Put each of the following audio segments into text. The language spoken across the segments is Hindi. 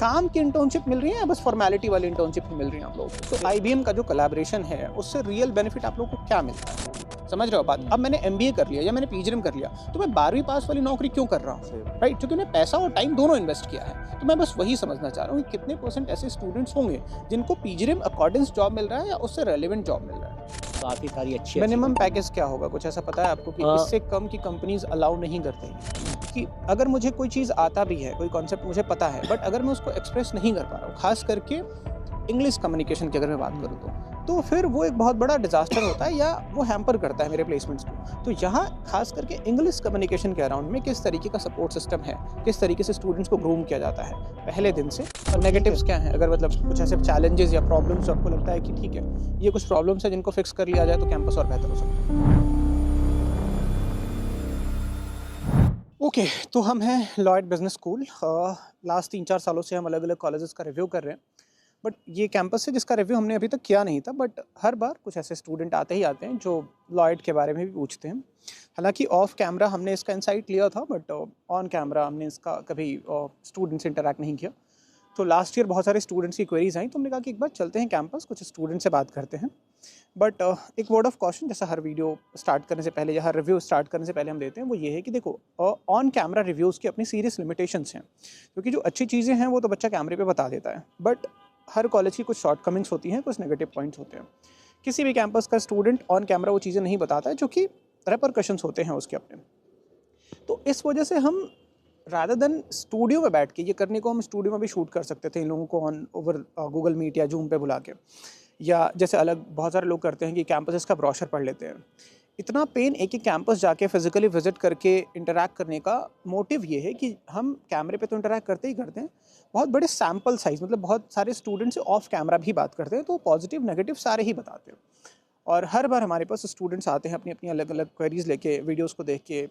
काम की इंटर्नशिप मिल रही है या बस फॉर्मेलिटी वाली इंटर्नशिप मिल रही है आप लोगों को? तो आईबीएम का जो कोलैबोरेशन है उससे रियल बेनिफिट आप लोगों को क्या मिलता है? समझ रहे हो बात? अब मैंने एमबीए कर लिया या मैंने पीजीडीएम कर लिया तो मैं 12वीं पास वाली नौकरी क्यों कर रहा हूँ? राइट, क्योंकि मैंने पैसा और टाइम दोनों इन्वेस्ट किया है। तो मैं बस वही समझना चाह रहा हूँ कि कितने परसेंट ऐसे स्टूडेंट्स होंगे जिनको पीजीडीएम अकॉर्डिंग जॉब मिल रहा है या उससे रेलिवेंट जॉब मिल रहा है? काफ़ी सारी अच्छी मिनिमम पैकेज क्या होगा, कुछ ऐसा पता है आपको कि इससे कम की कंपनीज अलाउ नहीं करते हैं? कि अगर मुझे कोई चीज़ आता भी है, कोई कॉन्सेप्ट मुझे पता है, बट अगर मैं उसको एक्सप्रेस नहीं कर पा रहा हूँ, खास करके इंग्लिश कम्युनिकेशन की अगर मैं बात करूँ तो फिर वो एक बहुत बड़ा डिजास्टर होता है या वो हैम्पर करता है मेरे प्लेसमेंट्स को। तो यहाँ खास करके इंग्लिश कम्युनिकेशन के अराउंड में किस तरीके का सपोर्ट सिस्टम है, किस तरीके से स्टूडेंट्स को ग्रूम किया जाता है पहले दिन से, और नेगेटिव्स क्या हैं? अगर मतलब कुछ ऐसे चैलेंजेस या प्रॉब्लम्स आपको लगता है कि ठीक है ये कुछ प्रॉब्लम्स है जिनको फिक्स कर लिया जाए तो कैंपस और बेहतर हो सकता है। ओके, तो हम हैं लॉयड बिजनेस स्कूल। लास्ट 3-4 सालों से हम अलग अलग कॉलेजेस का रिव्यू कर रहे हैं, बट ये कैंपस है जिसका रिव्यू हमने अभी तक किया नहीं था। बट हर बार कुछ ऐसे स्टूडेंट आते ही आते हैं जो लॉयड के बारे में भी पूछते हैं। हालांकि ऑफ कैमरा हमने इसका इंसाइट लिया था, बट ऑन कैमरा हमने इसका कभी स्टूडेंट से इंटरेक्ट नहीं किया। तो लास्ट ईयर बहुत सारे स्टूडेंट्स की क्वेरीज आई, तो हमने कहा कि एक बार चलते हैं कैंपस, कुछ स्टूडेंट से बात करते हैं। बट एक वर्ड ऑफ कॉशन जैसा हर वीडियो स्टार्ट करने से पहले या हर रिव्यू स्टार्ट करने से पहले हम देते हैं, वो ये है कि देखो ऑन कैमरा रिव्यूज़ की अपनी सीरियस लिमिटेशंस हैं। क्योंकि जो अच्छी चीज़ें हैं वो तो बच्चा कैमरे पे बता देता है, बट हर कॉलेज की कुछ शॉर्टकमिंग्स होती हैं, कुछ नेगेटिव पॉइंट्स होते हैं। किसी भी कैंपस का स्टूडेंट ऑन कैमरा वो चीज़ें नहीं बताता है जो कि रेपरकशंस होते हैं उसके अपने। तो इस वजह से हम रादर देन स्टूडियो में बैठ के ये करने को, हम स्टूडियो में भी शूट कर सकते थे इन लोगों को ऑन ओवर गूगल मीट या जूम पे बुला के, या जैसे अलग बहुत सारे लोग करते हैं कि कैंपस का ब्रोशर पढ़ लेते हैं। इतना पेन एक कैंपस जाके फिजिकली विजिट करके इंटरैक्ट करने का मोटिव ये है कि हम कैमरे पे तो इंटरैक्ट करते ही करते हैं, बहुत बड़े सैम्पल साइज, मतलब बहुत सारे स्टूडेंट से ऑफ कैमरा भी बात करते हैं, तो पॉजिटिव नेगेटिव सारे ही बताते हैं। और हर बार हमारे पास स्टूडेंट्स आते हैं अपनी अपनी अलग अलग क्वेरीज लेके, वीडियोस को देख के,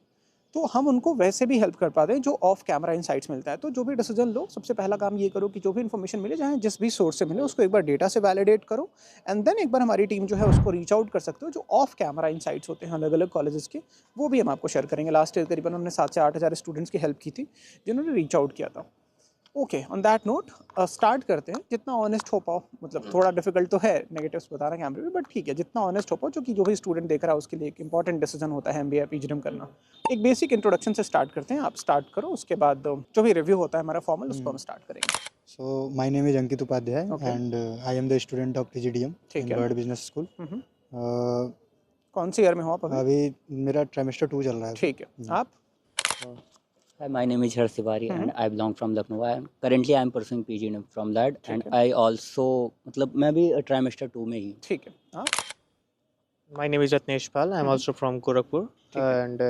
तो हम उनको वैसे भी हेल्प कर पाते हैं जो ऑफ कैमरा इनसाइट्स मिलता है। तो जो भी डिसीजन लो, सबसे पहला काम ये करो कि जो भी इन्फॉर्मेशन मिले, चाहे जिस भी सोर्स से मिले, उसको एक बार डेटा से वैलिडेट करो, एंड देन एक बार हमारी टीम जो है उसको रीच आउट कर सकते हो। जो ऑफ कैमरा इनसाइट्स होते हैं अलग अलग कॉलेजेस के, वो भी हम आपको शेयर करेंगे। लास्ट ईयर करीबन हमने 7 से 8 हज़ार स्टूडेंट्स की हेल्प की थी जिन्होंने रीच आउट किया था। Okay, on that note start करते हैं। जितना ऑनेस्ट हो पाओ, मतलब थोड़ा डिफिकल्ट तो है नेगेटिव्स बताना कैमरे में, बट ठीक है, जितना ऑनेस्ट हो पाओ, क्योंकि जो भी स्टूडेंट देख रहा है उसके लिए एक इंपॉर्टेंट डिसीजन होता है एमबीए पीजीडीएम करना। एक बेसिक इंट्रोडक्शन से स्टार्ट करते हैं, आप स्टार्ट करो, उसके बाद जो भी रिव्यू होता है हमारा फॉर्मल, उसको हम स्टार्ट करेंगे। So my name is Ankit Upadhyay Okay. and I am the student of PGDM ठीक in है। Lloyd Business School. कौन से ईयर में हो आप अभी? अभी मेरा ट्राइमेस्टर 2 चल रहा है। ठीक है। आप? Hi, my name is Harsh Tiwari and I belong from Lucknow. And currently I am pursuing PG from that, and I also मतलब मैं भी trimester 2 में ही। ठीक है। आप? My name is Ratnesh Pal. I'm also from Gorakhpur, and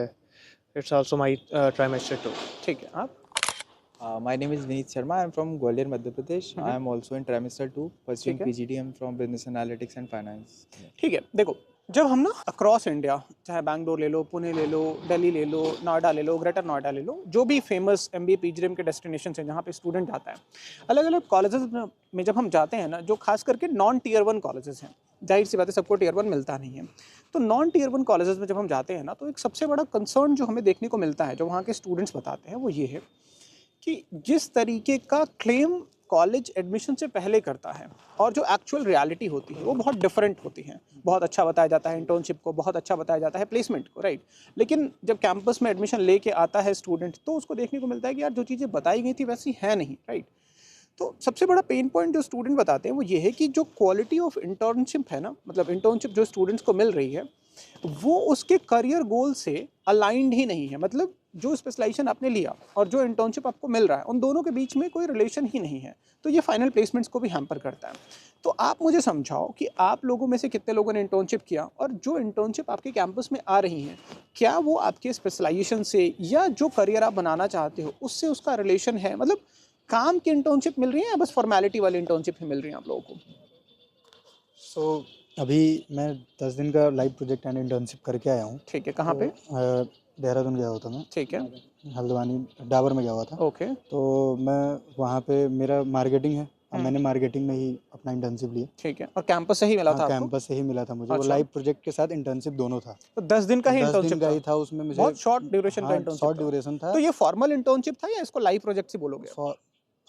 it's also my trimester 2. ठीक है। आप? My name is Vineet Sharma. I am from Gwalior, Madhya Pradesh. I am also in trimester 2, pursuing ठीक है। PGDM from Business Analytics and Finance. ठीक है। देखो, जब हम ना अक्रॉस इंडिया, चाहे बैंगलोर ले लो, पुणे ले लो, दिल्ली ले लो, नोएडा ले लो, ग्रेटर नोएडा ले लो, जो भी फेमस एमबीए पीजीडीएम के डेस्टिनेशन हैं जहाँ पे स्टूडेंट जाता है, अलग अलग कॉलेजेस में जब हम जाते हैं ना, जो खास करके नॉन टीयर 1 कॉलेजेस हैं, जाहिर सी बात है सबको टीयर 1 मिलता नहीं है, तो नॉन टीयर 1 कॉलेजेस में जब हम जाते हैं ना, तो एक सबसे बड़ा कंसर्न जो हमें देखने को मिलता है, जो वहाँ के स्टूडेंट्स बताते हैं, वो ये है कि जिस तरीके का क्लेम कॉलेज एडमिशन से पहले करता है और जो एक्चुअल रियलिटी होती है वो बहुत डिफरेंट होती है। बहुत अच्छा बताया जाता है इंटर्नशिप को, बहुत अच्छा बताया जाता है प्लेसमेंट को, राइट। लेकिन जब कैंपस में एडमिशन लेके आता है स्टूडेंट, तो उसको देखने को मिलता है कि यार जो चीज़ें बताई गई थी वैसी है नहीं, राइट। तो सबसे बड़ा पेन पॉइंट जो स्टूडेंट बताते हैं वो ये है कि जो क्वालिटी ऑफ इंटर्नशिप है ना, मतलब इंटर्नशिप जो स्टूडेंट्स को मिल रही है वो उसके करियर गोल से अलाइंड ही नहीं है। मतलब जो स्पेशलाइजेशन आपने लिया और जो इंटर्नशिप आपको मिल रहा है, उन दोनों के बीच में कोई रिलेशन ही नहीं है। तो ये फाइनल प्लेसमेंट्स को भी हैम्पर करता है। तो आप मुझे समझाओ कि आप लोगों में से कितने लोगों ने इंटर्नशिप किया, और जो इंटर्नशिप आपके कैंपस में आ रही हैं, क्या वो आपके स्पेशलाइजेशन से या जो करियर आप बनाना चाहते हो उससे उसका रिलेशन है? मतलब काम की इंटर्नशिप मिल रही है या बस फॉर्मेलिटी वाली इंटर्नशिप ही मिल रही है आप लोगों को? So अभी मैं 10 दिन का लाइव प्रोजेक्ट एंड इंटर्नशिप करके आया हूँ। ठीक है। कहाँ पे? देहरादून गया हुआ था मैं। ठीक है। हल्द्वानी डाबर में गया हुआ था। ओके। तो मैं वहाँ पे मेरा मार्केटिंग है, अब मैंने मार्केटिंग में ही अपना इंटर्नशिप लिया। ठीक है। और कैंपस से ही मिला था आपको? कैंपस से ही मिला था मुझे। वो अच्छा। लाइव प्रोजेक्ट के साथ इंटर्नशिप दोनों था। तो 10 दिन का ही 10 दिन इंटर्नशिप का ही था? था उसमें मुझे। बहुत शॉर्ट ड्यूरेशन का हाँ, इंटर्नशिप शॉर्ट था। ड्यूरेशन था। तो ये फॉर्मल इंटर्नशिप था या इसको लाइव प्रोजेक्ट से बोलोगे?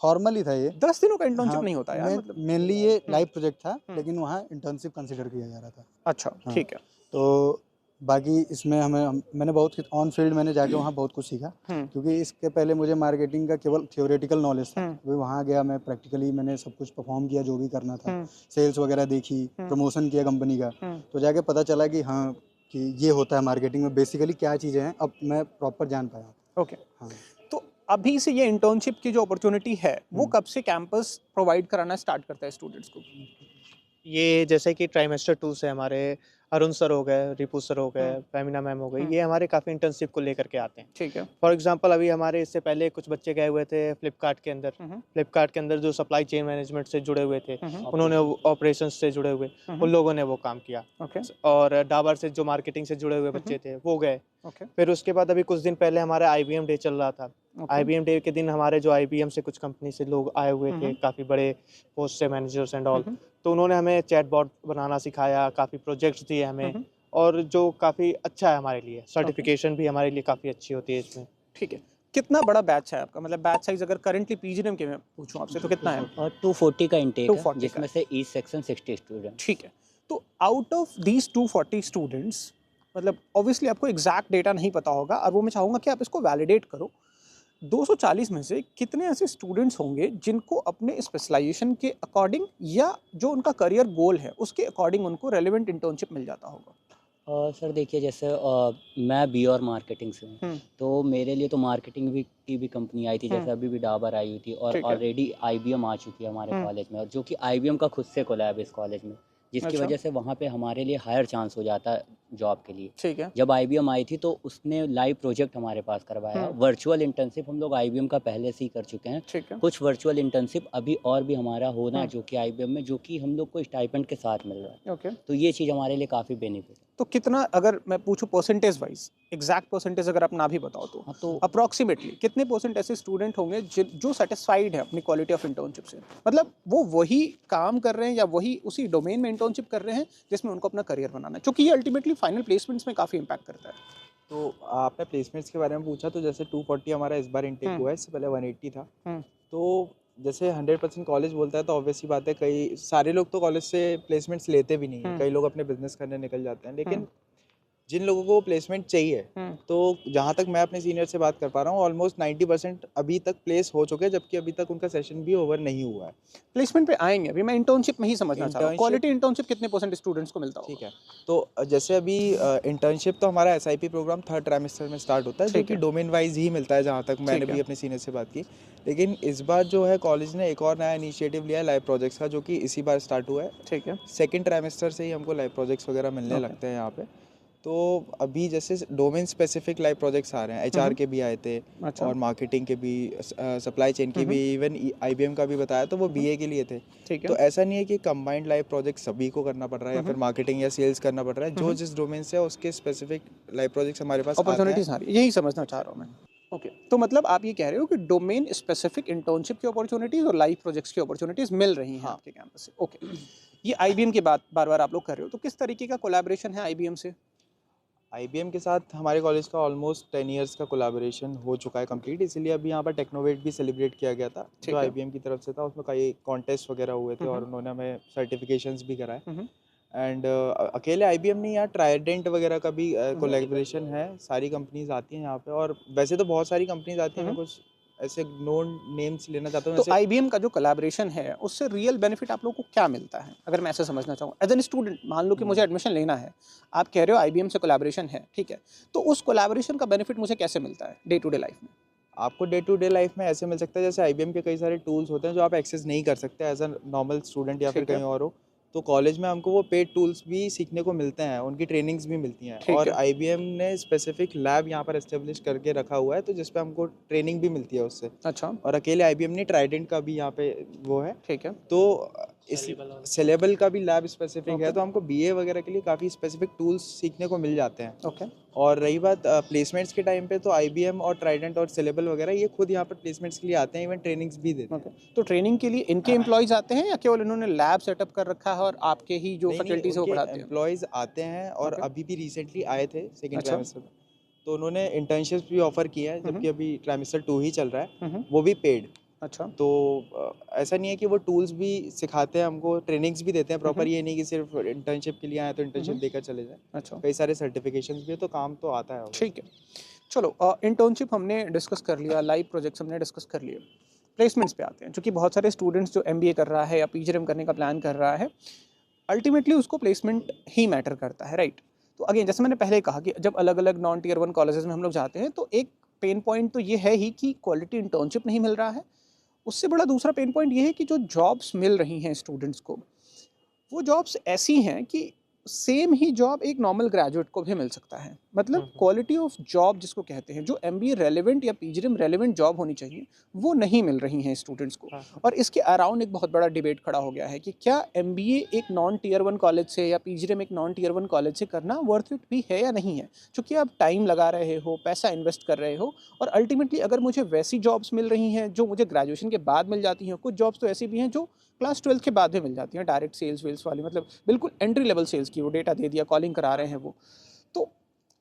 फॉर्मल ही था ये। 10 दिनों का इंटर्नशिप हाँ, नहीं होता यार, मतलब। मेनली ये लाइव प्रोजेक्ट था, हम्म। लेकिन वहाँ इंटर्नशिप कंसिडर किया जा रहा था। अच्छा, हाँ। ठीक है। तो बाकी इसमें मैंने बहुत ऑन फील्ड मैंने जाके वहाँ बहुत कुछ सीखा, क्योंकि इसके पहले मुझे मार्केटिंग का केवल थियोरेटिकल नॉलेज था। अभी वहाँ गया मैं, प्रैक्टिकली मैंने सब कुछ परफॉर्म किया जो भी करना था, सेल्स वगैरह देखी, प्रमोशन किया कंपनी का, तो जाके पता चला कि हाँ, कि ये होता है मार्केटिंग में बेसिकली क्या चीज़ें हैं, अब मैं प्रॉपर जान पाया। ओके। हाँ। तो अभी से ये इंटर्नशिप की जो अपॉर्चुनिटी है वो कब से कैंपस प्रोवाइड कराना स्टार्ट करता है स्टूडेंट्स को? ये जैसे कि ट्राइमेस्टर 2 से हमारे अरुण सर हो गए, रिपू सर हो गए, फेमिना मैम हो गई, ये हमारे काफ़ी इंटर्नशिप को लेकर के आते हैं। ठीक है। फॉर एग्जांपल अभी हमारे इससे पहले कुछ बच्चे गए हुए थे फ्लिपकार्ट के अंदर। फ्लिपकार्ट के अंदर जो सप्लाई चेन मैनेजमेंट से जुड़े हुए थे, उन्होंने ऑपरेशन से जुड़े हुए, उन लोगों ने वो काम किया। ओके। और डाबर से जो मार्केटिंग से जुड़े हुए बच्चे थे वो गए। ओके। फिर उसके बाद अभी कुछ दिन पहले हमारा IBM डे चल रहा था। IBM डे के दिन हमारे जो IBM से कुछ कंपनी से लोग आए हुए थे, काफ़ी बड़े पोस्ट से मैनेजर्स एंड ऑल, तो उन्होंने हमें चैटबॉट बनाना सिखाया, काफ़ी प्रोजेक्ट्स दिए हमें, और जो काफ़ी अच्छा है हमारे लिए। सर्टिफिकेशन भी हमारे लिए काफ़ी अच्छी होती है इसमें। ठीक है। कितना बड़ा बैच है आपका, मतलब बैच साइज अगर करंटली पीजीडीएम के मैं पूछूं आपसे तो कितना है? और 240 का इंटेक 240 है, का जिसमें से ईच सेक्शन 60 स्टूडेंट। ठीक है। तो आउट ऑफ दीज 240 स्टूडेंट्स, मतलब ऑब्वियसली आपको एग्जैक्ट डेटा नहीं पता होगा और वो मैं चाहूँगा कि आप इसको वैलिडेट करो। 240 में से कितने ऐसे स्टूडेंट्स होंगे जिनको अपने स्पेशलाइजेशन के अकॉर्डिंग या जो उनका करियर गोल है उसके अकॉर्डिंग उनको रेलेवेंट इंटर्नशिप मिल जाता होगा? सर देखिए, जैसे मैं बी और मार्केटिंग से हूँ, तो मेरे लिए तो मार्केटिंग भी की भी कंपनी आई थी, जैसे अभी भी डाबर आई हुई थी, और ठीक है। ऑलरेडी IBM आ चुकी है हमारे कॉलेज में, और जो कि IBM का खुद से कोलैब है इस कॉलेज में, जिसकी अच्छा। वजह से वहाँ पे हमारे लिए हायर चांस हो जाता है जॉब के लिए। ठीक है। जब IBM आई थी तो उसने लाइव प्रोजेक्ट हमारे पास करवाया। वर्चुअल इंटर्नशिप हम लोग IBM का पहले से ही कर चुके हैं। ठीक है। कुछ वर्चुअल इंटर्नशिप अभी और भी हमारा होना है, जो कि IBM में, जो कि हम लोग को स्टाइपेंड के साथ मिल रहा है। ओके। तो ये चीज़ हमारे लिए काफ़ी बेनिफिट है। तो कितना, अगर मैं पूछूं परसेंटेज वाइज, एग्जैक्ट परसेंटेज अगर आप ना भी बताओ तो, हाँ, तो अप्रोक्सीमेटली कितने परसेंट ऐसे स्टूडेंट होंगे जो सेटिस्फाइड है अपनी क्वालिटी ऑफ इंटर्नशिप से, मतलब वो वही काम कर रहे हैं या वही उसी डोमेन में इंटर्नशिप कर रहे हैं जिसमें उनको अपना करियर बनाना है, क्योंकि ये अल्टीमेटली फाइनल प्लेसमेंट्स में काफ़ी इंपैक्ट करता है। तो आपने प्लेसमेंट्स के बारे में पूछा, तो जैसे 240 हमारा इस बार इंटेक हुआ है, इससे पहले 180 था। तो जैसे 100% कॉलेज बोलता है तो ऑब्वियस सी बात है, कई सारे लोग तो कॉलेज से प्लेसमेंट्स लेते भी नहीं हैं, कई लोग अपने बिजनेस करने निकल जाते हैं, लेकिन जिन लोगों को प्लेसमेंट चाहिए, तो जहाँ तक मैं अपने सीनियर से बात कर पा रहा हूँ, ऑलमोस्ट 90% अभी तक प्लेस हो चुके हैं, जबकि अभी तक उनका सेशन भी ओवर नहीं हुआ है। प्लेसमेंट पे आएंगे, अभी मैं इंटर्नशिप में ही समझना चाह रहा हूँ, क्वालिटी इंटर्नशिप कितने परसेंट स्टूडेंट्स को मिलता होगा? ठीक है, तो जैसे अभी इंटर्नशिप तो हमारा SIP प्रोग्राम 3rd ट्राइमेस्टर में स्टार्ट होता है, जो कि डोमेन वाइज ही मिलता है, जहाँ तक मैंने भी अपने सीनियर से बात की। लेकिन इस बार जो है कॉलेज ने एक और नया इनिशिएटिव लिया है लाइव प्रोजेक्ट्स का, जो कि इसी बार स्टार्ट हुआ है। ठीक है। 2nd ट्राइमेस्टर से ही हमको लाइव प्रोजेक्ट्स वगैरह मिलने लगते हैं यहाँ पे। तो अभी जैसे डोमेन स्पेसिफिक लाइव प्रोजेक्ट्स आ रहे हैं, HR के भी आए थे, अच्छा। और मार्केटिंग के भी, सप्लाई चेन के भी, इवन IBM का भी बताया, तो वो BA के लिए थे। ठीक है। तो ऐसा नहीं है कि कंबाइंड लाइव प्रोजेक्ट सभी को करना पड़ रहा है, या फिर मार्केटिंग या सेल्स करना पड़ रहा है, जो जिस डोमेन से है उसके स्पेसिफिक लाइव प्रोजेक्ट्स हमारे पास आते हैं। अपॉर्चुनिटीज आ रही है, यही समझना चाह रहा हूँ मैं। ओके, तो मतलब आप ये कह रहे हो कि डोमेन स्पेसिफिक इंटर्नशिप की अपॉर्चुनिटीज और लाइव प्रोजेक्ट्स की अपॉर्चुनिटीज मिल रही हैं आपके कैंपस से। ओके, ये IBM की बात बार बार आप लोग कर रहे हो, तो किस तरीके का कोलैबोरेशन है IBM से? IBM के साथ हमारे कॉलेज का ऑलमोस्ट 10 ईयर्स का कोलैबोरेशन हो चुका है कंप्लीट, इसीलिए अभी यहाँ पर टेक्नोवेट भी सेलिब्रेट किया गया था, जो IBM की तरफ से था। उसमें कई कॉन्टेस्ट वगैरह हुए थे, और उन्होंने हमें सर्टिफिकेशंस भी कराए। एंड अकेले IBM नहीं, यहाँ ट्राइडेंट वगैरह का भी कोलैबोरेशन है, सारी कंपनीज आती हैं यहाँ पे, और वैसे तो बहुत सारी कंपनीज आती हैं, मैं कुछ ऐसे नोन नेम्स लेना चाहता हूँ। तो IBM का जो कोलैबोरेशन है उससे रियल बेनिफिट आप लोगों को क्या मिलता है, अगर मैं ऐसे समझना चाहूँ एज एन स्टूडेंट? मान लो कि मुझे एडमिशन लेना है, आप कह रहे हो IBM से कोलैबोरेशन है, ठीक है, तो उस कोलैबोरेशन का बेनिफिट मुझे कैसे मिलता है डे टू डे लाइफ में? आपको डे टू डे लाइफ में ऐसे मिल सकता है, जैसे IBM के कई सारे टूल्स होते हैं जो आप एक्सेस नहीं कर सकते एज अ नॉर्मल स्टूडेंट या फिर कहीं और हो, तो कॉलेज में हमको वो पेड टूल्स भी सीखने को मिलते हैं, उनकी ट्रेनिंग्स भी मिलती हैं, और IBM ने स्पेसिफिक लैब यहाँ पर एस्टेब्लिश करके रखा हुआ है, तो जिस पे हमको ट्रेनिंग भी मिलती है उससे। अच्छा। और अकेले IBM ने ट्राइडेंट का भी यहाँ पे वो है, ठीक है। तो इस सेलेबल का भी लैब स्पेसिफिक है, तो हमको BA वगैरह के लिए काफ़ी स्पेसिफिक टूल्स सीखने को मिल जाते हैं। ओके। और रही बात प्लेसमेंट्स के टाइम पे, तो IBM और ट्राइडेंट और सेलेबल वगैरह ये खुद यहाँ पर प्लेसमेंट्स के लिए आते हैं, इवन ट्रेनिंग्स भी देते हैं। तो ट्रेनिंग के लिए इनके एम्प्लॉयज आते हैं या केवल इन्होंने लैब सेटअप कर रखा है और आपके ही जो फैकल्टीज है वो पढ़ाते हैं? एम्प्लॉयज़ आते हैं, और अभी भी रिसेंटली आए थे 2nd ट्राइमेस्टर में, तो उन्होंने इंटर्नशिप्स भी ऑफर किए हैं, जबकि अभी ट्राइमेस्टर 2 ही चल रहा है, वो भी पेड। अच्छा। तो ऐसा नहीं है कि वो टूल्स भी सिखाते हैं हमको, ट्रेनिंग्स भी देते हैं प्रॉपर, ये नहीं कि सिर्फ इंटर्नशिप के लिए आए तो इंटर्नशिप देकर चले जाएं। अच्छा, कई सारे सर्टिफिकेशंस भी है, तो काम तो आता है ऑब्वियसली। ठीक है। चलो इंटर्नशिप हमने डिस्कस कर लिया, लाइव प्रोजेक्ट्स हमने डिस्कस कर लिए। प्लेसमेंट्स पे आते हैं, क्योंकि बहुत सारे स्टूडेंट्स जो एमबीए कर रहा है या पीजीडीएम करने का प्लान कर रहा है, अल्टीमेटली उसको प्लेसमेंट ही मैटर करता है, राइट? तो अगेन जैसे मैंने पहले कहा कि जब अलग अलग नॉन टीयर 1 कॉलेजेस में हम लोग जाते हैं तो एक पेन पॉइंट तो ये है ही कि क्वालिटी इंटर्नशिप नहीं मिल रहा है। उससे बड़ा दूसरा पेन पॉइंट ये है कि जो जॉब्स मिल रही हैं स्टूडेंट्स को, वो जॉब्स ऐसी हैं कि सेम ही जॉब एक नॉर्मल ग्रेजुएट को भी मिल सकता है। मतलब क्वालिटी ऑफ जॉब जिसको कहते हैं, जो एमबीए रेलेवेंट या पीजीडीएम रेलेवेंट जॉब होनी चाहिए, वो नहीं मिल रही हैं स्टूडेंट्स को। और इसके अराउंड एक बहुत बड़ा डिबेट खड़ा हो गया है कि क्या एमबीए एक नॉन टीयर 1 कॉलेज से या पीजीडीएम एक नॉन टीयर 1 कॉलेज से करना वर्थ इट भी है या नहीं है। क्योंकि आप टाइम लगा रहे हो, पैसा इन्वेस्ट कर रहे हो, और अल्टीमेटली अगर मुझे वैसी जॉब्स मिल रही हैं जो मुझे ग्रेजुएशन के बाद मिल जाती हैं, कुछ जॉब्स तो ऐसी भी हैं जो क्लास 12 के बाद भी मिल जाती हैं, डायरेक्ट सेल्स वेल्स वाली, मतलब बिल्कुल एंट्री लेवल सेल्स की, वो डेटा दे दिया, कॉलिंग करा रहे हैं वो। तो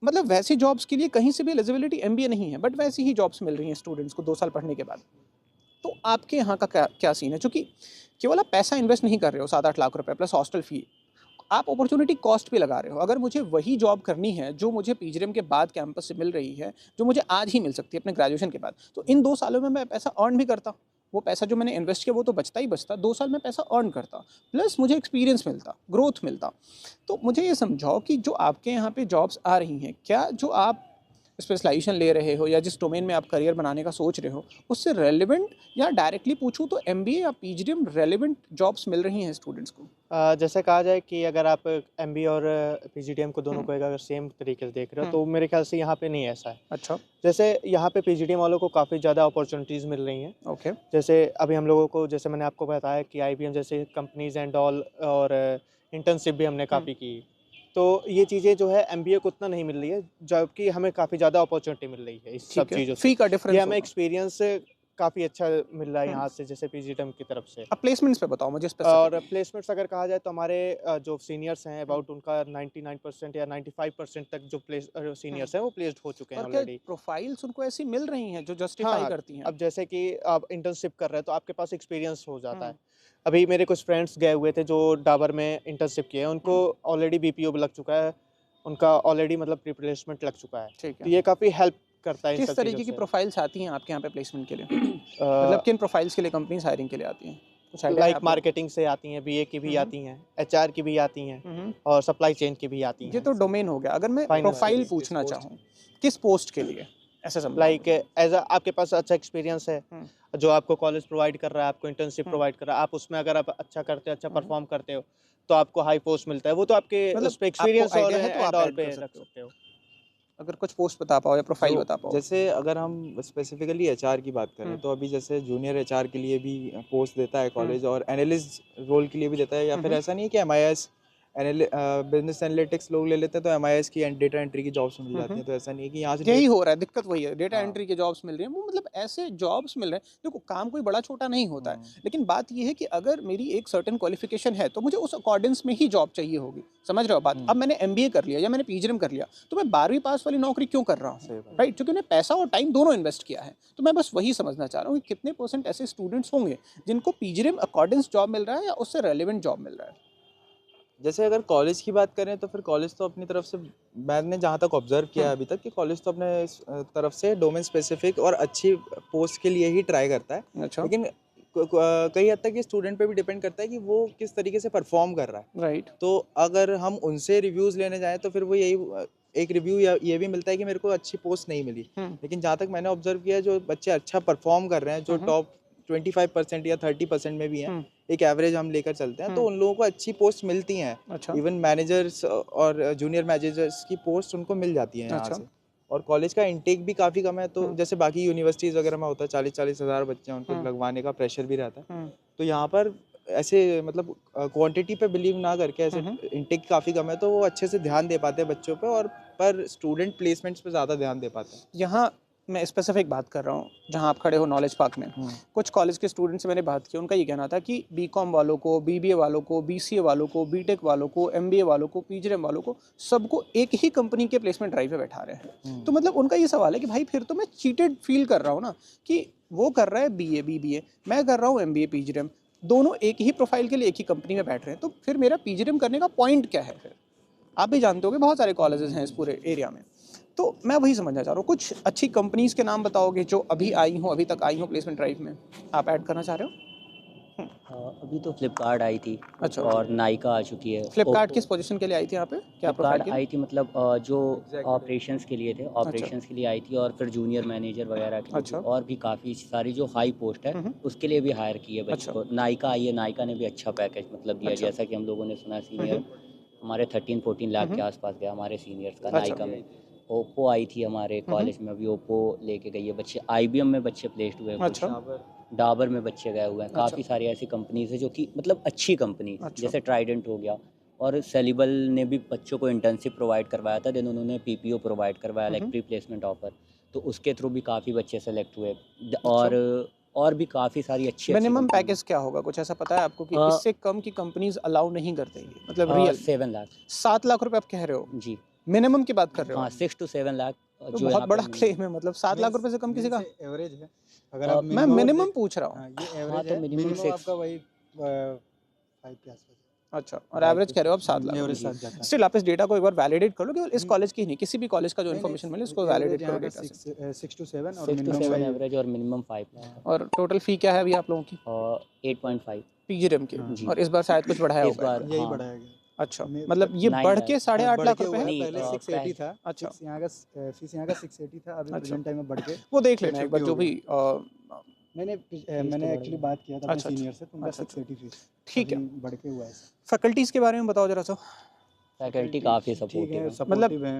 मतलब वैसी जॉब्स के लिए कहीं से भी एलिजिबिलिटी एमबीए नहीं है, बट वैसी ही जॉब्स मिल रही हैं स्टूडेंट्स को 2 साल पढ़ने के बाद। तो आपके यहाँ का क्या सीन है? क्योंकि केवल आप पैसा इन्वेस्ट नहीं कर रहे हो 7-8 लाख रुपए प्लस हॉस्टल फी, आप अपॉर्चुनिटी कॉस्ट भी लगा रहे हो। अगर मुझे वही जॉब करनी है जो मुझे पीजीडीएम के बाद कैंपस से मिल रही है, जो मुझे आज ही मिल सकती है अपने ग्रेजुएशन के बाद, तो इन 2 सालों में मैं पैसा अर्न भी करता। वो पैसा जो मैंने इन्वेस्ट किया वो तो बचता ही बचता, 2 साल में पैसा अर्न करता, प्लस मुझे एक्सपीरियंस मिलता, ग्रोथ मिलता। तो मुझे ये समझाओ कि जो आपके यहाँ पे जॉब्स आ रही हैं, क्या जो आप स्पेशलाइजेशन ले रहे हो या जिस डोमेन में आप करियर बनाने का सोच रहे हो, उससे रेलिवेंट, या डायरेक्टली पूछूं तो एमबीए या पीजीडीएम रेलिवेंट जॉब्स मिल रही हैं स्टूडेंट्स को? जैसे कहा जाए कि अगर आप एमबीए और पीजीडीएम को दोनों को अगर सेम तरीके से देख रहे हो, तो मेरे ख्याल से यहाँ पे नहीं ऐसा है। अच्छा, जैसे यहाँ पे पीजीडीएम वालों को काफ़ी ज़्यादा अपॉर्चुनिटीज़ मिल रही हैं। ओके। जैसे अभी हम लोगों को, जैसे मैंने आपको बताया कि आईबीएम जैसे कंपनीज एंड ऑल, और इंटर्नशिप भी हमने काफ़ी की। तो ये चीज़ें जो है एमबीए को उतना नहीं मिल रही है, जबकि हमें काफ़ी ज़्यादा अपॉर्चुनिटी मिल रही है इस सब ठीक है, चीज़ों से। फी का ये डिफरेंस हमें एक्सपीरियंस काफ़ी अच्छा मिल रहा है यहाँ से, जैसे पीजीडीएम की तरफ से। अब प्लेसमेंट्स पे बताओ मुझे और स्पेसिफिक। प्लेसमेंट्स अगर कहा जाए तो हमारे जो सीनियर्स हैं अबाउट उनका 99% या 95% तक जो सीनियर्स हैं वो प्लेस्ड हो चुके हैं और क्या ऑलरेडी। प्रोफाइल्स उनको ऐसी मिल रही हैं जो जस्टिफाई हाँ, करती हैं? अब जैसे कि आप इंटर्नशिप कर रहे हैं तो आपके पास एक्सपीरियंस हो जाता है। अभी मेरे कुछ फ्रेंड्स गए हुए थे जो डाबर में इंटर्नशिप किए हैं, उनको ऑलरेडी बीपीओ लग चुका है, उनका ऑलरेडी मतलब प्री-प्लेसमेंट लग चुका है। ठीक तो है। ये काफ़ी हेल्प करता है इन किस सब तरीके चीज़ों की से। प्रोफाइल्स आती हैं आपके यहाँ पे प्लेसमेंट के लिए? मतलब किन प्रोफाइल्स के लिए कंपनीज हायरिंग के लिए आती हैं? कुछ आइडिया है लाइक आप लोगों मार्केटिंग से आती हैं, बीए की भी आती हैं, एचआर की भी आती हैं, को? और सप्लाई चेन की भी आती ये हैं। तो डोमेन हो गया। अगर मैं Finance प्रोफाइल के लिए, पूछना किस चाहूँ, किस पोस्ट के लिए? ऐसे समझाओ लाइक मुझे। एज आपके पास अच्छा एक्सपीरियंस है, जो आपको कॉलेज प्रोवाइड कर रहा है, आपको इंटर्नशिप हम्म। प्रोवाइड कर रहा है, आप उसमें अगर आप अच्छा करते हो, अच्छा परफॉर्म करते हो, तो आपको हाई पोस्ट मिलता है। वो तो आपके मतलब उस पे आपको एक्सपीरियंस और आइडिया है तो एंड आप ऑल ऐड पे कर रख सकते हो। सकते हो। अगर कुछ पोस्ट बता पाओ या प्रोफाइल जो बता पाओ। जैसे अगर हम स्पेसिफिकली एचआर की बात करें, तो अभी जैसे जूनियर एचआर के लिए भी पोस्ट देता है कॉलेज, और एनालिस्ट रोल के लिए भी देता है, या फिर ऐसा नहीं है कि एमआईएस बिजनेस एनालिटिक्स लोग ले लेते हैं तो एमआईएस की डेटा एंट्री की जॉब्स मिल जाती हैं। तो ऐसा नहीं है कि यहाँ से यही हो रहा है, दिक्कत वही है, डेटा हाँ। एंट्री के जॉब्स मिल रही हैं। वो मतलब ऐसे जॉब्स मिल रहे हैं, देखो काम कोई बड़ा छोटा नहीं होता है, लेकिन बात ये है कि अगर मेरी एक सर्टेन क्वालिफिकेशन है तो मुझे उस अकॉर्डेंस में ही जॉब चाहिए होगी। समझ रहे हो बात? अब मैंने एमबीए कर लिया या मैंने पीजीडीएम कर लिया, तो मैं 12वीं पास वाली नौकरी क्यों कर रहा हूँ? सही बात। राइट, क्योंकि मैंने पैसा और टाइम दोनों इन्वेस्ट किया है। तो मैं बस वही समझना चाह रहा हूँ कि कितने % ऐसे स्टूडेंट्स होंगे जिनको पीजीडीएम अकॉर्डेंस जॉब मिल रहा है या उससे रेलिवेंट जॉब मिल रहा है? जैसे अगर कॉलेज की बात करें तो फिर कॉलेज तो अपनी तरफ से, मैंने जहाँ तक ऑब्जर्व किया है अभी तक, कि कॉलेज तो अपने तरफ से डोमेन स्पेसिफिक और अच्छी पोस्ट के लिए ही ट्राई करता है। अच्छा, लेकिन कई हद तक ये स्टूडेंट पे भी डिपेंड करता है कि वो किस तरीके से परफॉर्म कर रहा है। राइट। तो अगर हम उनसे रिव्यूज़ लेने जाएँ तो फिर वो यही एक रिव्यू या ये भी मिलता है कि मेरे को अच्छी पोस्ट नहीं मिली। लेकिन जहाँ तक मैंने ऑब्जर्व किया है, जो बच्चे अच्छा परफॉर्म कर रहे हैं, जो टॉप 25% या 30% में भी हैं, एक एवरेज हम लेकर चलते हैं, तो उन लोगों को अच्छी पोस्ट मिलती हैं। अच्छा, इवन मैनेजर्स और जूनियर मैनेजर्स की पोस्ट उनको मिल जाती हैं यहाँ अच्छा। से। और कॉलेज का इंटेक भी काफ़ी कम है, तो जैसे बाकी यूनिवर्सिटीज़ वगैरह में होता है 40-40 हज़ार बच्चे हैं, उनको लगवाने का प्रेशर भी रहता है। तो यहाँ पर ऐसे मतलब क्वांटिटी पे बिलीव ना करके, ऐसे इंटेक काफ़ी कम है, तो वो अच्छे से ध्यान दे पाते हैं बच्चों पे, और पर स्टूडेंट प्लेसमेंट्स पे ज़्यादा ध्यान दे पाते हैं। यहाँ मैं स्पेसिफिक बात कर रहा हूँ, जहाँ आप खड़े हो नॉलेज पार्क में, कुछ कॉलेज के स्टूडेंट से मैंने बात की, उनका ये कहना था कि बीकॉम वालों को, बीबीए वालों को, बीसीए वालों को, बीटेक वालों को, एमबीए वालों को, पीजीडीएम वालों को, सबको एक ही कंपनी के प्लेसमेंट ड्राइव पे बैठा रहे हैं। तो मतलब उनका ये सवाल है कि भाई फिर तो मैं चीटेड फील कर रहा हूँ ना, कि वो कर रहा है बीए बीबीए, मैं कर रहा हूँ एमबीए पीजीडीएम, दोनों एक ही प्रोफाइल के लिए एक ही कंपनी में बैठ रहे हैं, तो फिर मेरा पीजीडीएम करने का पॉइंट क्या है फिर? आप भी जानते होगे बहुत सारे कॉलेजेस हैं इस पूरे एरिया में। तो मैं वही समझना चाह रहा हूँ, कुछ अच्छी कंपनीज़ के नाम बताओगे जो अभी आई हो, अभी तक आई हो प्लेसमेंट ड्राइव में, आप ऐड करना चाह रहे हो? अभी तो फ्लिपकार्ट आई थी अच्छा। और नायका आ चुकी है। फ्लिपकार्ट किस पोजीशन के लिए आई थी यहाँ पे, क्या प्रोफाइल फ्लिपकार्ट के लिए? आई थी मतलब जो ऑपरेशंस के लिए थे, ऑपरेशंस के लिए आई थी, और फिर जूनियर मैनेजर वगैरह के लिए अच्छा। भी, और भी काफ़ी सारी जो हाई पोस्ट है उसके लिए भी हायर की है बच्चों को। नायका आई है, नायका ने भी अच्छा पैकेज मतलब दिया, अच्छा। जैसा कि हम लोगों ने सुना सीनियर हमारे 13-14 लाख के आसपास गया हमारे सीनियर्स का अच्छा। नायका में। ओप्पो आई थी हमारे कॉलेज में, अभी ओप्पो लेके गई है बच्चे। आईबीएम में बच्चे प्लेस्ड हुए हैं कुछ, अच्छा। डाबर में बच्चे गए हुए हैं। अच्छा। काफ़ी सारी ऐसी कंपनीज है जो कि मतलब अच्छी कंपनी, अच्छा। जैसे ट्राइडेंट हो गया, और सेलिबल ने भी बच्चों को इंटर्नशिप प्रोवाइड करवाया था, देन उन्होंने पीपीओ प्रोवाइड करवाया, लाइक प्री प्लेसमेंट ऑफर, तो उसके थ्रू भी काफ़ी बच्चे सेलेक्ट हुए। और भी काफ़ी सारी अच्छी मिनिमम पैकेज क्या होगा, कुछ ऐसा पता है आपको कि इससे कम की कंपनीज अलाउ नहीं करते ये, मतलब रियल 7 लाख 7 लाख रुपए आप कह रहे हो जी। मिनिमम की बात कर रहे हो हाँ, आप? 6 to 7 लाख तो जो बहुत यहाँ पे बड़ा minimum- क्लेम है, मतलब 7 लाख रुपए से कम किसी का? एवरेज है, अगर अ, आप मैं मिनिमम पूछ रहा हाँ, हूँ। ये हाँ, एवरेज तो है, minimum मिनिमम 6 आपका वही 5 के आसपास। अच्छा, और एवरेज कह रहे हो आप 7 लाख? एवरेज 7 जाता है। स्टिल आप इस डेटा को एक बार वैलिडेट कर लो, केवल इस कॉलेज की ही नहीं, किसी भी कॉलेज का जो नहीं, इन्फॉर्मेशन मिले नहीं, उसको एवरेज वैलिडेट करो यहाँ का डेटा से। 6 to 7 और 6 to मिनिमम 7 का एवरेज और मिनिमम 5 लाख और टोटल फी क्या है अभी आप लोगों की 8.5 पीजीडीएम की? हाँ। जी। और इस बार शायद कुछ बढ़ाया इस होगा बार इन्होंने। यही हाँ, बढ़ाया गया। अच्छा, में- मतलब ये 9 बढ़ लाख के 8.5 बढ़ लाख के रुपए हुआ है? है, नहीं, पहले 680 था। अच्छा। फीस यहाँ का 680 था, अभी अच्छा। प्रेजेंट टाइम में बढ़ के वो देख लेना एक बार 650 जो हो भी गया। मैंने तो मैंने बढ़ एक्चुअली गया। बात किया था अपने अच्छा, अच्छा। सीनियर से, तो उनका अच्छा, अच्छा। 680 फीस ठीक है। अभी बढ़ के हुआ है। फैकल्टीज़ के बारे में बताओ जरा सा। फैकल्टी काफ़ी ठीक सपोर्टिव है, है। सपोर्टिव है।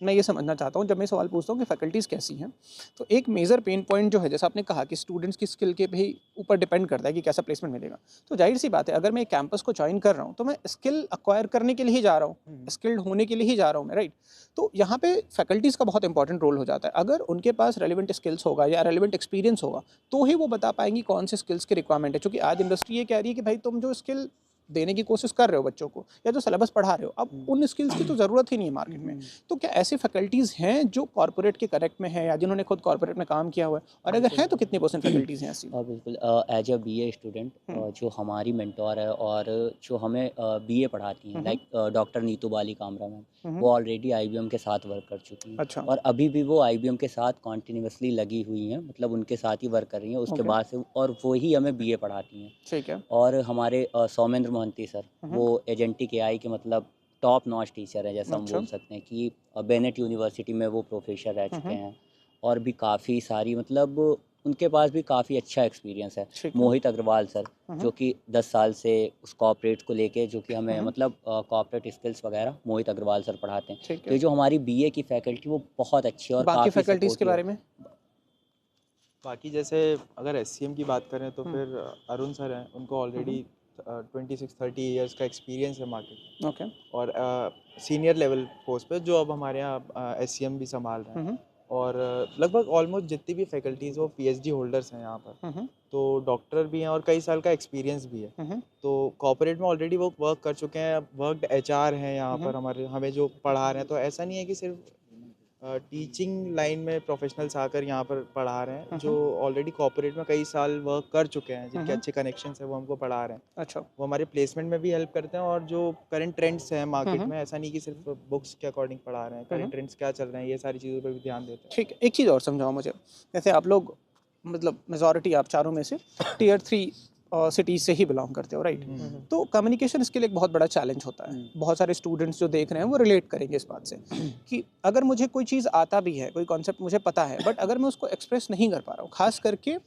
मैं ये समझना चाहता हूँ, जब मैं सवाल पूछता हूँ कि फैकल्टीज़ कैसी हैं, तो एक मेजर पेन पॉइंट जो है, जैसा आपने कहा कि स्टूडेंट्स की स्किल के भी ऊपर डिपेंड करता है कि कैसा प्लेसमेंट मिलेगा। तो जाहिर सी बात है, अगर मैं एक कैंपस को ज्वाइन कर रहा हूँ तो मैं स्किल अक्वायर करने के लिए ही जा रहा हूँ, स्किल्ड होने के लिए ही जा रहा हूँ मैं, राइट? तो यहाँ पे फैकल्टीज़ का बहुत इंपॉर्टेंट रोल हो जाता है। अगर उनके पास रेलिवेंट स्किल्स होगा या रेलिवेंट एक्सपीरियंस होगा, तो ही वो बता पाएंगी कौन से स्किल्स की रिक्वायरमेंट है। क्योंकि आज इंडस्ट्री ये कह रही है कि भाई तुम जो स्किल देने की कोशिश कर रहे हो बच्चों को, या जो सिलेबस पढ़ा रहे हो, अब उन स्किल्स की तो ज़रूरत ही नहीं है मार्केट में। तो क्या ऐसी फैकल्टीज़ हैं जो कॉर्पोरेट के करेक्ट में है, या जिन्होंने खुद कॉर्पोरेट में काम किया हुआ है, और अगर हैं तो कितनी % फैकल्टीज़ हैं ऐसी? बिल्कुल, एज अ बीए स्टूडेंट जो हमारी मेंटोर है और जो हमें बीए पढ़ाती हैं, लाइक डॉक्टर नीतू बाली कामरा मैम, वो ऑलरेडी आईबीएम के साथ वर्क कर चुकी हैं, अच्छा। और अभी भी वो आईबीएम के साथ कॉन्टिन्यूसली लगी हुई हैं, मतलब उनके साथ ही वर्क कर रही हैं उसके ओके। बाद से, और वो ही हमें बीए पढ़ाती हैं। ठीक है। और हमारे सौमेंद्र मोहंती सर, वो एजेंटिक एआई के मतलब टॉप नॉच टीचर हैं, जैसा हम अच्छा। बोल सकते हैं कि बेनेट यूनिवर्सिटी में वो प्रोफेसर रह चुके हैं, और भी काफ़ी सारी मतलब उनके पास भी काफ़ी अच्छा एक्सपीरियंस है। ठीक है। मोहित अग्रवाल सर, जो कि 10 साल से उस कॉर्पोरेट को लेके, जो कि हमें मतलब कॉर्पोरेट स्किल्स वगैरह मोहित अग्रवाल सर पढ़ाते हैं। ठीक तो ये है। जो हमारी बीए की फैकल्टी वो बहुत अच्छी है और बाकी काफ़ी फैकल्टीज़ के सपोर्टिव बारे है। में? बाकी जैसे अगर एससीएम की बात करें तो फिर अरुण सर हैं, उनको ऑलरेडी 26-30 ईयर्स का एक्सपीरियंस है मार्केट, ओके। और सीनियर लेवल पोस्ट पे जो अब हमारे यहाँ एससीएम भी संभाल रहे हैं। और लगभग ऑलमोस्ट जितनी भी फैकल्टीज़ वो पीएचडी होल्डर्स हैं यहाँ पर, तो डॉक्टर भी हैं और कई साल का एक्सपीरियंस भी है। तो कॉर्पोरेट में ऑलरेडी वो वर्क कर चुके हैं, वर्कड एचआर हैं यहाँ पर हमारे, हमें जो पढ़ा रहे हैं। तो ऐसा नहीं है कि सिर्फ टीचिंग लाइन में प्रोफेशनल्स आकर यहाँ पर पढ़ा रहे हैं, जो ऑलरेडी कॉर्पोरेट में कई साल वर्क कर चुके हैं, जिनके अच्छे कनेक्शंस हैं, वो हमको पढ़ा रहे हैं। अच्छा। वो हमारे प्लेसमेंट में भी हेल्प करते हैं, और जो करंट ट्रेंड्स हैं मार्केट में, ऐसा नहीं कि सिर्फ बुक्स के अकॉर्डिंग पढ़ा रहे हैं, करंट ट्रेंड्स क्या चल रहे हैं, ये सारी चीज़ों पर भी ध्यान देते हैं। ठीक है, एक चीज़ और समझाओ मुझे। जैसे आप लोग, मतलब मेजॉरिटी आप चारों में से टियर 3 सिटीज़ से ही बिलोंग करते हो, राइट? तो कम्युनिकेशन स्किल एक बहुत बड़ा चैलेंज होता है। बहुत सारे स्टूडेंट्स जो देख रहे हैं वो रिलेट करेंगे इस बात से कि अगर मुझे कोई चीज़ आता भी है, कोई कॉन्सेप्ट मुझे पता है, बट अगर मैं उसको एक्सप्रेस नहीं कर पा रहा हूँ, खास करके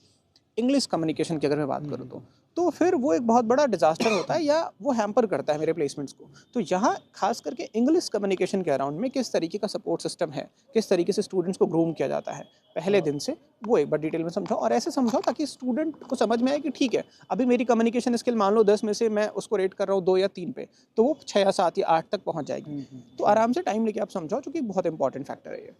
इंग्लिश कम्युनिकेशन की अगर मैं बात करूँ तो फिर वो एक बहुत बड़ा डिजास्टर होता है, या वो हैम्पर करता है मेरे प्लेसमेंट्स को। तो यहाँ खास करके इंग्लिश कम्युनिकेशन के अराउंड में किस तरीके का सपोर्ट सिस्टम है, किस तरीके से स्टूडेंट्स को ग्रूम किया जाता है पहले दिन से, वो एक बार डिटेल में समझाओ, और ऐसे समझाओ ताकि स्टूडेंट को समझ में आए कि ठीक है, अभी मेरी कम्युनिकेशन स्किल मान लो 10 में से मैं उसको रेट कर रहा हूँ 2 या 3 पे, तो वो 6 या 7 या 8 तक पहुँच जाएगी। तो आराम से टाइम लेके आप समझाओ, क्योंकि बहुत इंपॉर्टेंट फैक्टर है ये।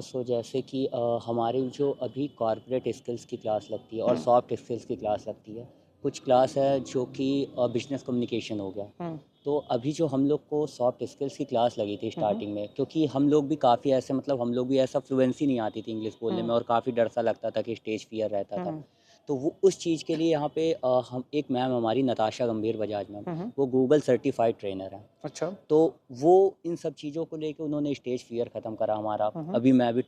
सो जैसे कि हमारी जो अभी कॉर्पोरेट स्किल्स की क्लास लगती है और सॉफ्ट स्किल्स की क्लास लगती है, कुछ क्लास है जो कि बिजनेस कम्युनिकेशन हो गया, तो तो अभी जो हम लोग को सॉफ्ट स्किल्स की क्लास लगी थी स्टार्टिंग में, क्योंकि हम लोग भी काफ़ी ऐसे मतलब हम लोग भी ऐसा फ्लुएंसी नहीं आती थी इंग्लिश बोलने में और काफ़ी डर सा लगता था कि स्टेज फियर रहता था। तो वो उस चीज़ के लिए यहाँ पे हम एक मैम हमारी नताशा गंभीर बजाज मैम, वो गूगल सर्टिफाइड ट्रेनर हैं। अच्छा। तो वो इन सब चीज़ों को लेके उन्होंने स्टेज फियर ख़त्म करा हमारा। अभी मैं भी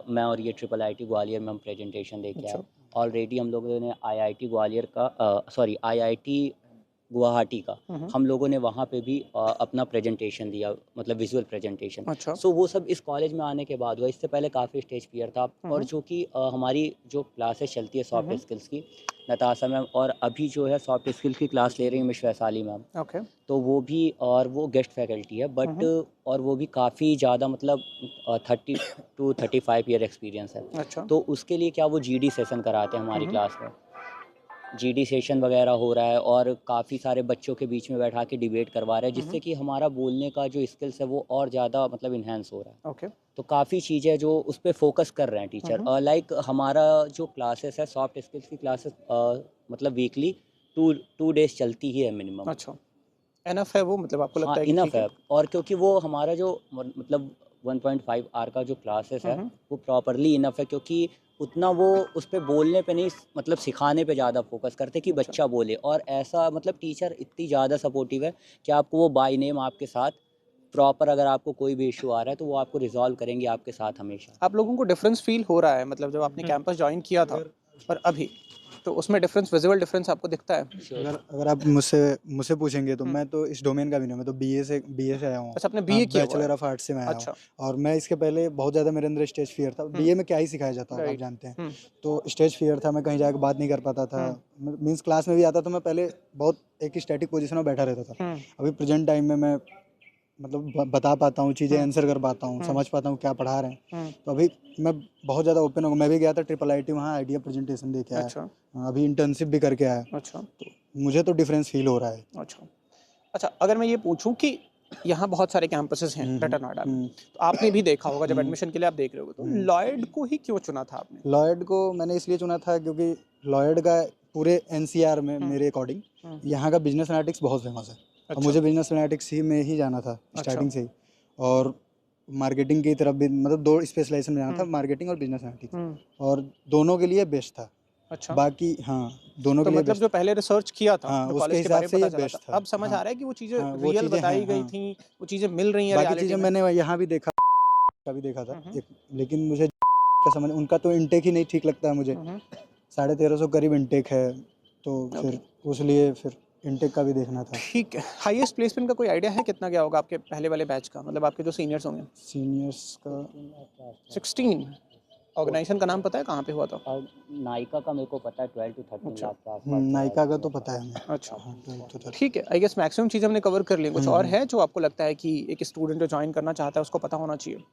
मैं और ये ट्रिपल आईटी ग्वालियर में हम प्रेजेंटेशन दे के आए। ऑलरेडी हम लोगों ने आईआईटी ग्वालियर का आईआईटी गुवाहाटी का हम लोगों ने वहाँ पे भी अपना प्रेजेंटेशन दिया, मतलब विजुअल प्रेजेंटेशन। अच्छा। सो वो सब इस कॉलेज में आने के बाद हुआ। इससे पहले काफ़ी स्टेज फियर था। और जो कि हमारी जो क्लासेस चलती है सॉफ्ट स्किल्स की, नताशा मैम, और अभी जो है सॉफ्ट स्किल्स की क्लास ले रही है मिस वैशाली मैम। ओके। तो वो भी, और वो गेस्ट फैकल्टी है बट, और वो भी काफ़ी ज़्यादा मतलब 30 to 35 ईयर एक्सपीरियंस है। अच्छा। तो उसके लिए क्या वो जीडी सेशन कराते हैं हमारी क्लास में। जीडी सेशन वगैरह हो रहा है और काफ़ी सारे बच्चों के बीच में बैठा के डिबेट करवा रहे हैं, जिससे कि हमारा बोलने का जो स्किल्स है वो और ज़्यादा मतलब इन्हेंस हो रहा है। ओके। तो काफ़ी चीज़ें जो उस पर फोकस कर रहे हैं टीचर। लाइक हमारा जो क्लासेस है सॉफ्ट स्किल्स की क्लासेस, मतलब वीकली टू डेज चलती ही है मिनिमम। अच्छा, एनफ है वो, मतलब आपको हाँ, लगता है कि इनफ ठीक है? है। और क्योंकि वो हमारा जो मतलब 1.5 आवर का जो क्लासेस है वो प्रॉपरली इनफ है, क्योंकि उतना वो उस पे बोलने पे नहीं, मतलब सिखाने पे ज़्यादा फोकस करते कि बच्चा बोले। और ऐसा मतलब टीचर इतनी ज़्यादा सपोर्टिव है कि आपको वो बाय नेम आपके साथ प्रॉपर, अगर आपको कोई भी इशू आ रहा है तो वो आपको रिजॉल्व करेंगे आपके साथ हमेशा। आप लोगों को डिफरेंस फील हो रहा है, मतलब जब आपने कैंपस ज्वाइन किया था और अभी, तो उसमें डिफरेंस, विजुअल डिफरेंस आपको दिखता है? अगर अगर आप मुझसे पूछेंगे तो मैं तो इस डोमेन का भी नहीं हूँ, मैं तो बीए से आया हूँ। अच्छा, आपने बीए किया हुआ है? बैचलर ऑफ आर्ट्स से मैं आया हूँ। अच्छा। और मैं इसके पहले बहुत ज़्यादा मेरे अंदर स्टेज फियर था। बीए में क्या ही सिखाया जाता है आप राइट। जानते हैं। तो स्टेज फियर था, मैं कहीं जाकर बात नहीं कर पाता था। मीन्स क्लास में भी आता तो मैं पहले बहुत एक स्टैटिक पोजीशन में बैठा रहता था। अभी प्रेजेंट टाइम में मैं मतलब बता पाता हूँ चीज़ें, आंसर कर पाता हूँ, समझ पाता हूँ क्या पढ़ा रहे हैं। तो अभी मैं बहुत ज़्यादा ओपन हो गया। मैं भी गया था ट्रिपल आईटी, वहाँ आइडिया प्रेजेंटेशन दे के आया। अच्छा। अभी इंटर्नशिप भी करके आया। अच्छा। तो मुझे तो डिफरेंस फील हो रहा है। अच्छा। अच्छा, अगर मैं ये पूछूं कि यहाँ बहुत सारे कैंपसेस हैं ग्रेटर नोएडा में, तो आपने भी देखा होगा जब एडमिशन के लिए आप देख रहे होगे, तो लॉयड को ही क्यों चुना था आपने? लॉयड को मैंने इसलिए चुना था क्योंकि लॉयड का पूरे एनसीआर में मेरे अकॉर्डिंग यहाँ का बिजनेस एनालिटिक्स बहुत फेमस है। और मुझे बिजनेस एनालिटिक्स ही में ही जाना था स्टार्टिंग से ही। और मार्केटिंग की तरफ भी, मतलब 2 स्पेशलाइजेशन में जाना था, मार्केटिंग और बिजनेस एनालिटिक्स, और दोनों के लिए बेस्ट था। अच्छा। बाकी हाँ, दोनों तो के लिए मतलब बेस्ट। जो पहले रिसर्च किया था, हाँ, जो उसके कॉलेज के हिसाब बारे में से पता ये चला बेस्ट था, था। अब समझ हाँ, आ रहा है कि वो चीज़ें हाँ, वो रियल चीज़ें बताई हैं। गई हाँ, थी, वो चीज़ें मिल रही हैं बाकी रियलिटी चीज़ें में। मैंने यहाँ भी देखा, का भी देखा था एक, लेकिन मुझे का समझ, उनका तो इनटेक ही नहीं ठीक लगता है मुझे। 1350 करीब इनटेक है, तो फिर उसलिए फिर इनटेक का भी देखना था। ठीक है, हाईएस्ट प्लेसमेंट का कोई आइडिया है कितना गया होगा आपके पहले वाले बैच का, मतलब आपके जो सीनियर्स होंगे? सीनियर्स का 16। ऑर्गेनाइजेशन का नाम पता है कहाँ पे हुआ था? और नायका का मेरे को पता है 12 to 13 अच्छा। लाख के आसपास। नायका का तो पता है हमें। अच्छा। हाँ, तो ठीक है, आई गेस मैक्सिमम चीज़ हमने कवर कर ली। कुछ और है जो आपको लगता है कि एक स्टूडेंट जो ज्वाइन करना चाहता है उसको पता होना चाहिए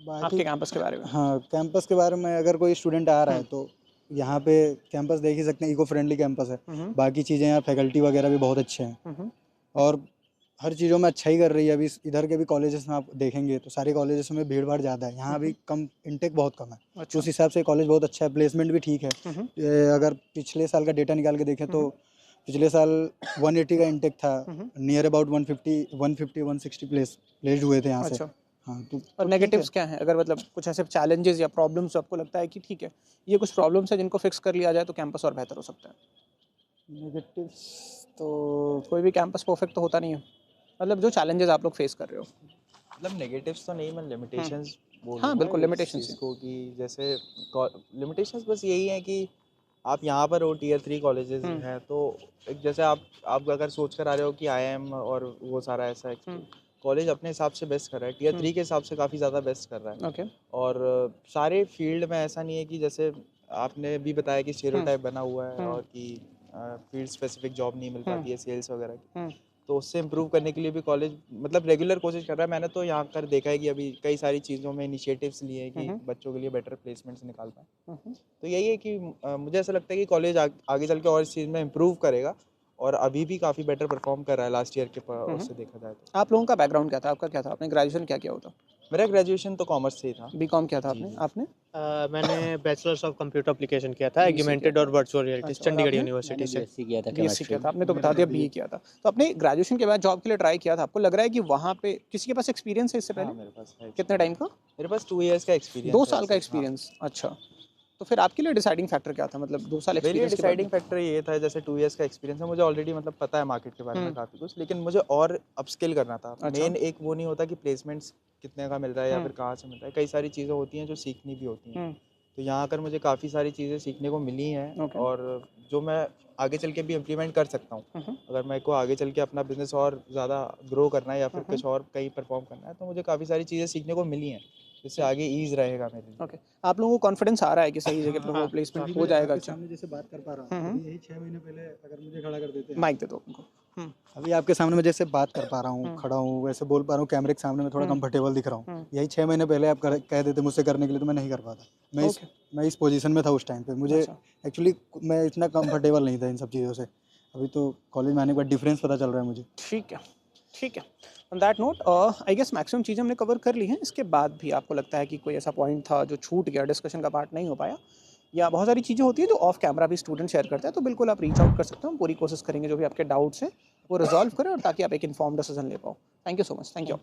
बाकी आपके कैंपस के बारे में? हाँ, कैंपस के बारे में अगर कोई स्टूडेंट आ रहा है तो यहाँ पे कैंपस देख ही सकते हैं, इको फ्रेंडली कैंपस है। बाकी चीज़ें यहाँ फैकल्टी वगैरह भी बहुत अच्छे हैं, और हर चीज़ों में अच्छा ही कर रही है। अभी इधर के भी कॉलेजेस में आप देखेंगे तो सारे कॉलेजेस में भीड़ भाड़ ज़्यादा है, यहाँ भी कम, इनटेक बहुत कम है। अच्छा। उस हिसाब से कॉलेज बहुत अच्छा है, प्लेसमेंट भी ठीक है। अगर पिछले साल का डेटा निकाल के देखें तो पिछले साल 180 का इनटेक था, नियर अबाउट 150 160 प्लेस्ड हुए थे यहाँ से। अच्छा। हाँ, और ठीक है। नेगेटिव्स क्या हैं? अगर मतलब कुछ ऐसे चैलेंजेस या प्रॉब्लम्स आपको लगता है कि ठीक है, ये कुछ प्रॉब्लम्स है जिनको फिक्स कर लिया जाए तो कैंपस और बेहतर हो सकता है? नेगेटिव्स तो कोई भी कैंपस परफेक्ट तो होता नहीं है, मतलब जो चैलेंजेस आप लोग फेस कर रहे हो। मतलब नेगेटिव्स तो नहीं, मैं लिमिटेशंस हाँ, बिल्कुल, इस limitations चीज़ ही। को, कि जैसे लिमिटेशंस बस यही है कि आप यहाँ पर हो, टियर 3 कॉलेजेस हैं, तो एक जैसे आप अगर सोच कर आ रहे हो कि आईआईएम और वो सारा ऐसा कॉलेज अपने हिसाब से बेस्ट कर रहा है, टियर 3 के हिसाब से काफ़ी ज़्यादा बेस्ट कर रहा है। ओके। और सारे फील्ड में ऐसा नहीं है कि जैसे आपने भी बताया कि स्टीरियोटाइप बना हुआ है और कि फील्ड स्पेसिफिक जॉब नहीं मिल पाती है सेल्स वगैरह की, तो उससे इम्प्रूव करने के लिए भी कॉलेज मतलब रेगुलर कोशिश कर रहा है। मैंने तो यहाँ कर देखा है कि अभी कई सारी चीज़ों में इनिशिएटिव्स लिए हैं कि बच्चों के लिए बेटर प्लेसमेंट्स निकाल पाएँ। तो यही है कि मुझे ऐसा लगता है कि कॉलेज आगे चल के और इस चीज़ में इम्प्रूव करेगा, और अभी भी काफ़ी बेटर परफॉर्म कर रहा है लास्ट ईयर के उससे देखा जाए तो। आप लोगों का बैकग्राउंड क्या था, आपका क्या था, आपने ग्रेजुएशन क्या किया होता? मेरा ग्रेजुएशन तो कॉमर्स से ही था। बीकॉम किया था जी, आपने? जी। आपने? मैंने बैचलर्स ऑफ कंप्यूटर एप्लीकेशन किया था, BC एग्यूमेंटेड किया और वर्चुअल रियलिटी अच्छा, और चंडीगढ़ आपने? यूनिवर्सिटी मैंने से। बीएससी किया था बीएससी केमिस्ट्री किया था, में। आपने तो बता दिया बीए किया था। तो आपने ग्रेजुएशन के बाद जॉब के लिए ट्राई किया था, आपको लग रहा है कि वहाँ पे किसी के पास एक्सपीरियंस है इससे हाँ, पहले? मेरे पास है। कितने टाइम का? मेरे पास 2 इयर्स का 2 एक्सपीरियंस है साल का ऐसे। हाँ। एक्सपीरियंस, अच्छा। तो फिर आपके लिए डिसाइडिंग फैक्टर क्या था, मतलब 2 साल मेरे लिए एक्सपीरियंस के बाद डिसाइडिंग फैक्टर ये था, जैसे 2 इयर्स का एक्सपीरियंस है, मुझे ऑलरेडी मतलब पता है मार्केट के बारे में काफ़ी कुछ, लेकिन मुझे और अपस्किल करना था। अच्छा। मेन एक वो नहीं होता कि प्लेसमेंट्स कितने का मिल रहा है या फिर हुँ। कहाँ से मिल रहा है, कई सारी चीज़ें होती हैं जो सीखनी भी होती हैं। हुँ, तो यहाँ आकर मुझे काफ़ी सारी चीज़ें सीखने को मिली हैं ओके। और जो मैं आगे चल के भी इम्प्लीमेंट कर सकता हूँ। हुँ, हुँ, अगर मेरे को आगे चल के अपना बिज़नेस और ज़्यादा ग्रो करना है या फिर हुँ, कुछ और कहीं परफॉर्म करना है, तो मुझे काफ़ी सारी चीज़ें सीखने को मिली हैं, जिससे आगे ईज़ रहेगा मेरे लिए। ओके। आप लोगों को कॉन्फिडेंस आ रहा है कि सही जगह पे हाँ, वो प्लेसमेंट अभी हो मैं जाएगा आपके अच्छा? सामने जैसे बात कर पा रहा हुँ, हूँ, हुँ। अभी यही 6 महीने पहले अगर मुझे खड़ा कर देते हैं माइक दे दो उनको। हुँ, अभी आपके सामने मैं जैसे बात कर पा रहा हूँ, हुँ। खड़ा हूँ, वैसे बोल पा रहा हूँ, कैमरे के सामने मैं थोड़ा हुँ। कंफर्टेबल दिख रहा हूँ। हुँ। यही 6 महीने पहले आप कह देते मुझसे करने के लिए तो मैं नहीं कर पाता। ओके। मैं इस पोजीशन में था उस टाइम पे। मुझे अच्छा। एक्चुअली मैं इतना कंफर्टेबल नहीं था इन सब चीज़ों से। अभी तो कॉलेज में आने के बाद डिफरेंस पता चल रहा है मुझे। ठीक है, ठीक है। On that note I guess maximum चीज़ें हमने कवर कर ली हैं। इसके बाद भी आपको लगता है कि कोई ऐसा पॉइंट था जो छूट गया, डिस्कशन का पार्ट नहीं हो पाया, या बहुत सारी चीज़ें होती हैं जो ऑफ कैमरा भी स्टूडेंट शेयर करता है, तो बिल्कुल आप रीच आउट कर सकते हो। हम पूरी कोशिश करेंगे जो भी आपके डाउट्स हैं वो रिजॉल्व करें और ताकि आप एक इन्फॉर्म्ड डिसीजन ले पाओ। Thank you so much. Thank you.